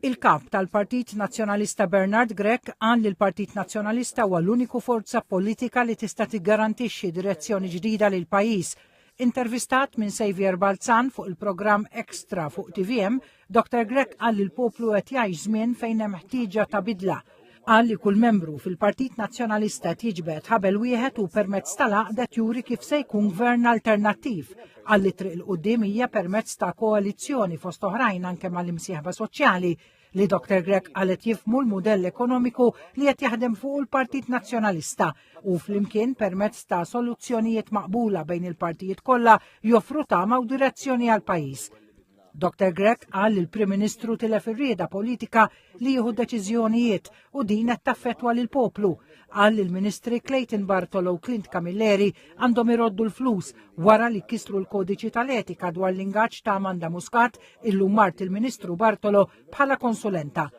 Il-kap tal-Partit Nazzjonalista Bernard Grech qal li l-Partit Nazzjonalista huwa l-uniku forza politika li tista' tiggarantixxi direzzjoni ġdida lil pajjiż. Intervistat minn Xavier Balzan fuq il-programm Extra fuq TVM, Dr. Grech qal li l-poplu qed jgħix żmien fejn hemm ħtieġa ta' bidla. Qal li kull membru fil-Partit Nazzjonalista jiġbed ħabel wieħed u permezz tal-għaqda juri kif se jkun gvern alternattiv. Qal li triq il-qudiem hija permezz ta' koalizzjoni fost oħrajn anke mal-imsieħba soċjali li Dr. Grech qalet jifhmu l-mudell ekonomiku li qed jaħdem fuq il-Partit Nazzjonalista u flimkien permezz ta' soluzzjonijiet maqbula bejn il-partijiet kollha joffru tama u direzzjoni għal pajjiż. Dr. Grech qal li l-Prim Ministru tilef ir-rieda politika li jieħu deċiżjonijiet u din qed taffettwa lil poplu. Qal li l-Ministri Clayton Bartolo u Clint Camilleri għandhom iroddu l-flus wara li kisru l-kodiċi tal-etika dwar l-ingaġġ ta' Amanda Muscat illum mart il-Ministru Bartolo bħala konsulenta.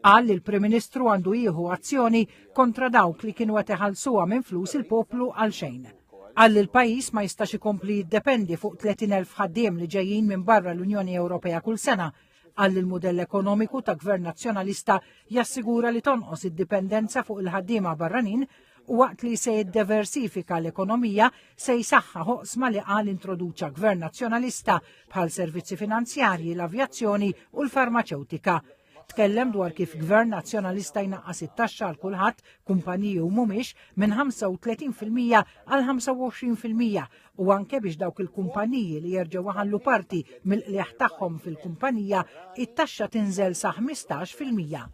Qal li l-Prim Ministru għandu jieħu azzjoni kontra dawk li kienu qed iħallsuha minn flus il-poplu għal xejn. Qal li l-pajjiż ma jistax ikompli jiddependi fuq 30,000 ħaddiem li ġejjin minn barra l-Unjoni Ewropea kull sena. Qal li l-mudell ekonomiku ta' Gvern Nazzjonalista jassigura li tonqos id-dipendenza fuq il-ħaddiema barranin u waqt li se jiddiversifika l-ekonomija se jsaħħaħ oqsma li qal introduċa Gvern Nazzjonalista bħal servizzi finanzjarji, l-avjazzjoni u l-farmaceutika. Tkellem dwar kif Gvern Nazzjonalista jnaqqas it-taxxa għal kulħadd, kumpaniji u mhumiex minn 35% għal 25% u anke biex dawk il-kumpaniji li jerġgħu ħallu parti mill-qlieħ tagħhom fil-kumpanija it-taxxa tinżel sa 15%.